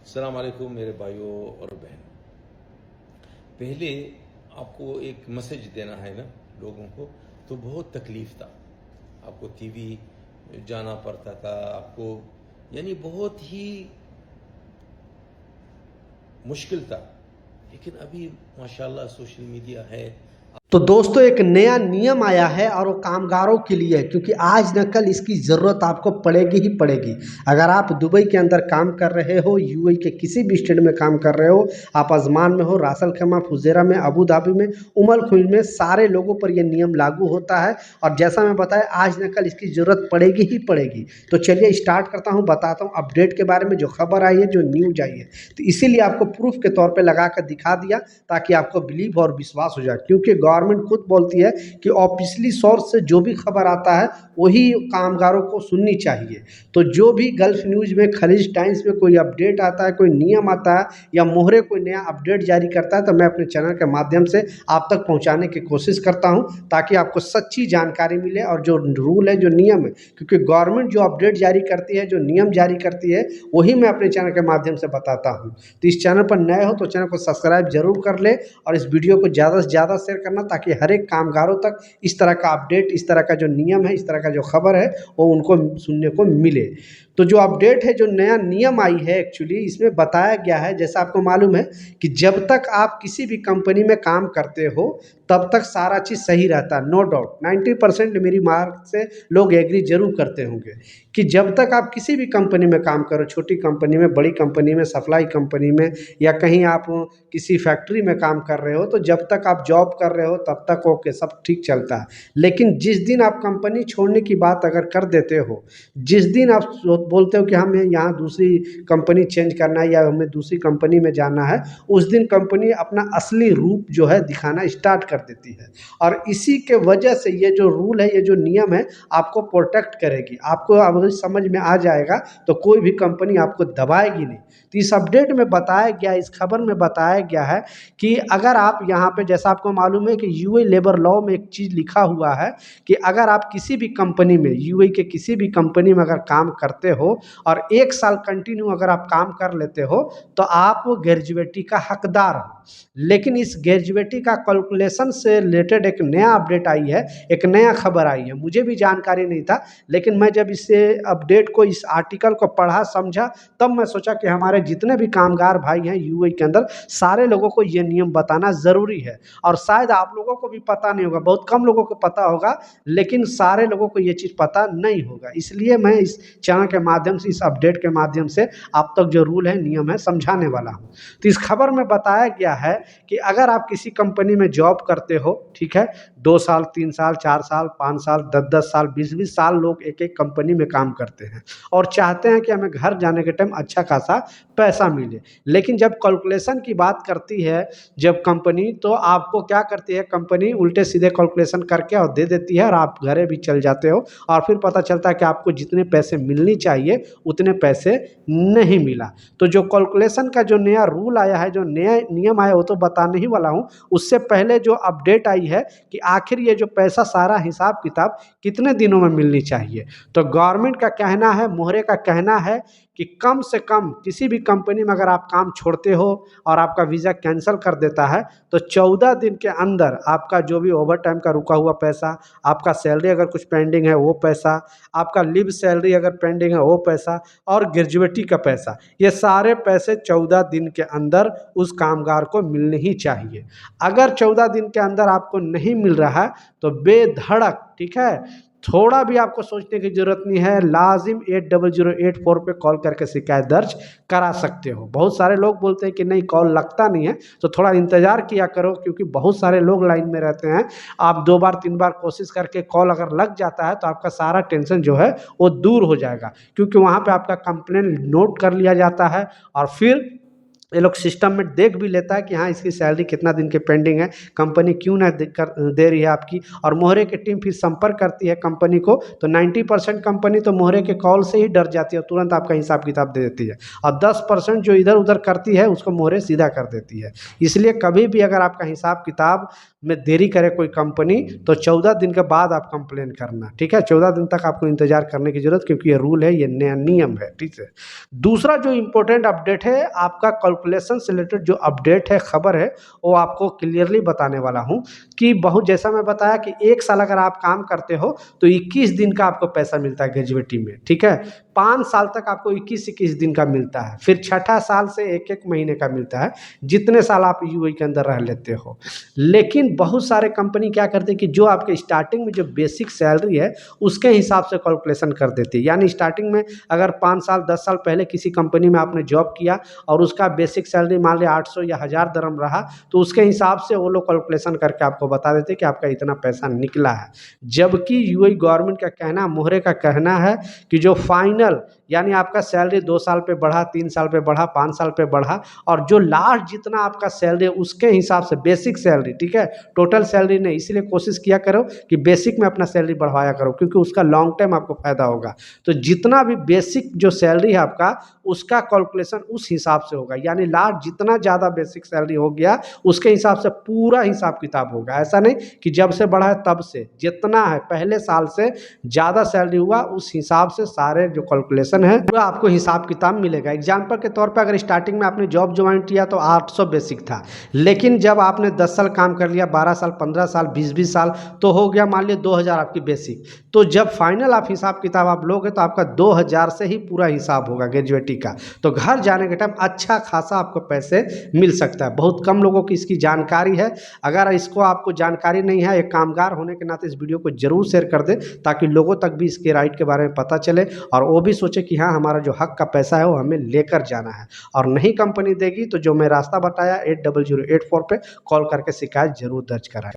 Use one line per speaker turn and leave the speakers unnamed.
अस्सलाम वालेकुम मेरे भाइयों और बहनों। पहले आपको एक मैसेज देना है ना लोगों को, तो बहुत तकलीफ था। आपको टीवी जाना पड़ता था, आपको यानी बहुत ही मुश्किल था। लेकिन अभी माशाल्लाह सोशल मीडिया है।
तो दोस्तों एक नया नियम आया है और वो कामगारों के लिए है, क्योंकि आज न कल इसकी ज़रूरत आपको पड़ेगी ही पड़ेगी। अगर आप दुबई के अंदर काम कर रहे हो, यूएई के किसी भी स्टेट में काम कर रहे हो, आप अजमान में हो, रास अल खैमा, फुजेरा में, अबू धाबी में, उमल खुइल में, सारे लोगों पर यह नियम लागू होता है। और जैसा मैं बताया, आज न कल इसकी ज़रूरत पड़ेगी ही पड़ेगी। तो चलिए स्टार्ट करता हूँ, बताता हूँ अपडेट के बारे में, जो खबर आई है, जो न्यूज आई है। तो इसीलिए आपको प्रूफ के तौर पर लगा कर दिखा दिया, ताकि आपको बिलीव और विश्वास हो जाए। क्योंकि गवर्नमेंट खुद बोलती है कि ऑफिशियली सोर्स से जो भी खबर आता है वही कामगारों को सुननी चाहिए। तो जो भी गल्फ न्यूज़ में, खलीज टाइम्स में कोई अपडेट आता है, कोई नियम आता है, या मोहरे कोई नया अपडेट जारी करता है, तो मैं अपने चैनल के माध्यम से आप तक पहुंचाने की कोशिश करता हूं, ताकि आपको सच्ची जानकारी मिले और जो रूल है, जो नियम है। क्योंकि गवर्नमेंट जो अपडेट जारी करती है, जो नियम जारी करती है, वही मैं अपने चैनल के माध्यम से बताता हूँ। तो इस चैनल पर नए हो तो चैनल को सब्सक्राइब जरूर कर ले, और इस वीडियो को ज़्यादा से ज़्यादा शेयर करना, ताकि हर एक कामगारों तक इस तरह का अपडेट, इस तरह का जो नियम है, इस तरह का जो खबर है, वो उनको सुनने को मिले। तो जो अपडेट है, जो नया नियम आई है, एक्चुअली इसमें बताया गया है, जैसा आपको मालूम है कि जब तक आप किसी भी कंपनी में काम करते हो, तब तक सारा चीज़ सही रहता है। नो डाउट 90% मेरी मार्क से लोग एग्री जरूर करते होंगे कि जब तक आप किसी भी कंपनी में काम करो, छोटी कंपनी में, बड़ी कंपनी में, सप्लाई कंपनी में, या कहीं आप किसी फैक्ट्री में काम कर रहे हो, तो जब तक आप जॉब कर रहे हो तब तक ओके, सब ठीक चलता है। लेकिन जिस दिन आप कंपनी छोड़ने की बात अगर कर देते हो, जिस दिन आप बोलते हो कि हमें यहाँ दूसरी कंपनी चेंज करना है, या हमें दूसरी कंपनी में जाना है, उस दिन कंपनी अपना असली रूप जो है दिखाना स्टार्ट कर देती है। और इसी के वजह से ये जो रूल है, ये जो नियम है, आपको प्रोटेक्ट करेगी। आपको अब समझ में आ जाएगा, तो कोई भी कंपनी आपको दबाएगी नहीं। तो इस अपडेट में बताया गया, इस खबर में बताया गया है कि अगर आप यहाँ पे, जैसा आपको मालूम है कि यूएई लेबर लॉ में एक चीज़ लिखा हुआ है कि अगर आप किसी भी कंपनी में, यूएई के किसी भी कंपनी में अगर काम करते हो, और 1 साल कंटिन्यू अगर आप काम कर लेते हो, तो आप ग्रेजुएटी का हकदार हो। लेकिन इस ग्रेजुएटी का कैलकुलेशन से रिलेटेड एक नया अपडेट आई है, एक नया खबर आई है। मुझे भी जानकारी नहीं था, लेकिन मैं जब इसे अपडेट को, इस आर्टिकल को पढ़ा, समझा, तब मैं सोचा कि हमारे जितने भी कामगार भाई हैं यूएई के अंदर, सारे लोगों को ये नियम बताना ज़रूरी है। और शायद आप लोगों को भी पता नहीं होगा, बहुत कम लोगों को पता होगा, लेकिन सारे लोगों को ये चीज़ पता नहीं होगा। इसलिए मैं इस चैनल के माध्यम से, इस अपडेट के माध्यम से आप तक जो रूल है, नियम है, समझाने वाला हूँ। तो इस खबर में बताया गया है कि अगर आप किसी कंपनी में जॉब करते हो, ठीक है, 2 साल, 3 साल, 4 साल, 5 साल, 10-10 साल, 20-20 साल लोग एक एक कंपनी में काम करते हैं, और चाहते हैं कि हमें घर जाने के टाइम अच्छा खासा पैसा मिले। लेकिन जब कैलकुलेशन की बात करती है जब कंपनी, तो आपको क्या करती है कंपनी, उल्टे सीधे कैलकुलेशन करके और दे देती है, और आप घरे भी चल जाते हो, और फिर पता चलता है कि आपको जितने पैसे मिलनी चाहिए उतने पैसे नहीं मिला। तो जो कैलकुलेशन का जो नया रूल आया है, जो नया नियम आया, वो तो बताने ही वाला हूँ। उससे पहले जो अपडेट आई है कि आखिर ये जो पैसा, सारा हिसाब किताब कितने दिनों में मिलनी चाहिए। तो गवर्नमेंट का कहना है, मोहरे का कहना है कि कम से कम किसी भी कंपनी में अगर आप काम छोड़ते हो और आपका वीज़ा कैंसिल कर देता है, तो 14 दिन के अंदर आपका जो भी ओवर टाइम का रुका हुआ पैसा, आपका सैलरी अगर कुछ पेंडिंग है वो पैसा, आपका लिव सैलरी अगर पेंडिंग है वो पैसा, और ग्रेजुएटी का पैसा, ये सारे पैसे 14 दिन के अंदर उस कामगार को मिलने ही चाहिए। अगर 14 दिन के अंदर आपको नहीं मिल रहा है, तो बेधड़क, ठीक है, थोड़ा भी आपको सोचने की ज़रूरत नहीं है, लाजिम 8008 पे कॉल करके शिकायत दर्ज करा सकते हो। बहुत सारे लोग बोलते हैं कि नहीं, कॉल लगता नहीं है, तो थोड़ा इंतज़ार किया करो, क्योंकि बहुत सारे लोग लाइन में रहते हैं। आप 2 बार 3 बार कोशिश करके कॉल अगर लग जाता है, तो आपका सारा टेंशन जो है वो दूर हो जाएगा, क्योंकि वहाँ पे आपका कंप्लेंट नोट कर लिया जाता है, और फिर ये लोग सिस्टम में देख भी लेता है कि हाँ इसकी सैलरी कितना दिन के पेंडिंग है, कंपनी क्यों ना दे रही है आपकी। और मोहरे की टीम फिर संपर्क करती है कंपनी को, तो 90% कंपनी तो मोहरे के कॉल से ही डर जाती है, तुरंत आपका हिसाब किताब दे देती है। और 10% जो इधर उधर करती है उसको मोहरे सीधा कर देती है। इसलिए कभी भी अगर आपका हिसाब किताब में देरी करे कोई कंपनी, तो 14 दिन के बाद आप कंप्लेन करना, ठीक है। 14 दिन तक आपको इंतजार करने की जरूरत, क्योंकि ये रूल है, ये नया नियम है, ठीक है। दूसरा जो इम्पोर्टेंट अपडेट है, आपका कैलकुलेशन से रिलेटेड जो अपडेट है, खबर है, वो आपको क्लियरली बताने वाला हूँ कि बहुत, जैसा मैं बताया कि 1 साल अगर आप काम करते हो तो 21 दिन का आपको पैसा मिलता है ग्रेजुएटी में, ठीक है। 5 साल तक आपको 21-21 दिन का मिलता है, फिर छठा साल से 1-1 महीने का मिलता है, जितने साल आप यूएई के अंदर रह लेते हो। लेकिन बहुत सारे कंपनी क्या करते हैं कि जो आपके स्टार्टिंग में जो बेसिक सैलरी है उसके हिसाब से कैलकुलेशन कर देती है। यानी स्टार्टिंग में अगर 5 साल 10 साल पहले किसी कंपनी में आपने जॉब किया और उसका बेसिक सैलरी मान लिया 800 या 1000 दरम रहा, तो उसके हिसाब से वो लोग कैलकुलेशन करके आपको बता देते हैं कि आपका इतना पैसा निकला है। जबकि यूएई गवर्नमेंट का कहना, मोहरे का कहना है कि जो फाइनल, यानी आपका सैलरी 2 साल पे बढ़ा, 3 साल पे बढ़ा, 5 साल पे बढ़ा, और जो लास्ट जितना आपका सैलरी है उसके हिसाब से बेसिक सैलरी, ठीक है, टोटल सैलरी नहीं। इसलिए कोशिश किया करो कि बेसिक में अपना सैलरी बढ़वाया करो, क्योंकि उसका लॉन्ग टाइम आपको फायदा होगा। तो जितना भी बेसिक जो सैलरी है आपका, उसका कैलकुलेशन उस हिसाब से होगा। यानी लास्ट जितना ज़्यादा बेसिक सैलरी हो गया उसके हिसाब से पूरा हिसाब किताब होगा। ऐसा नहीं कि जब से बढ़ा है तब से, जितना है पहले साल से ज़्यादा सैलरी हुआ उस हिसाब से सारे जो कैलकुलेशन है पूरा आपको हिसाब किताब मिलेगा। एग्जाम्पल के तौर पर अगर स्टार्टिंग में आपने जॉब ज्वाइन किया तो 800 बेसिक था, लेकिन जब आपने 10 साल काम कर लिया, 12 साल, 15 साल, 20-20 साल, तो हो गया मान लिया 2000 आपकी बेसिक। तो जब फाइनल आप हिसाब किताब आप लोगे तो आपका 2000 से ही पूरा हिसाब होगा ग्रेजुएटी का। तो घर जाने के टाइम अच्छा खासा आपको पैसे मिल सकता है। बहुत कम लोगों की इसकी जानकारी है। अगर इसको आपको जानकारी नहीं है, एक कामगार होने के नाते इस वीडियो को जरूर शेयर कर दें, ताकि लोगों तक भी इसके राइट के बारे में पता चले और वो भी सोचे कि हाँ हमारा जो हक का पैसा है वो हमें लेकर जाना है। और नहीं कंपनी देगी तो जो मैं रास्ता बताया 8008 पे कॉल करके शिकायत जरूर दर्ज कराएं।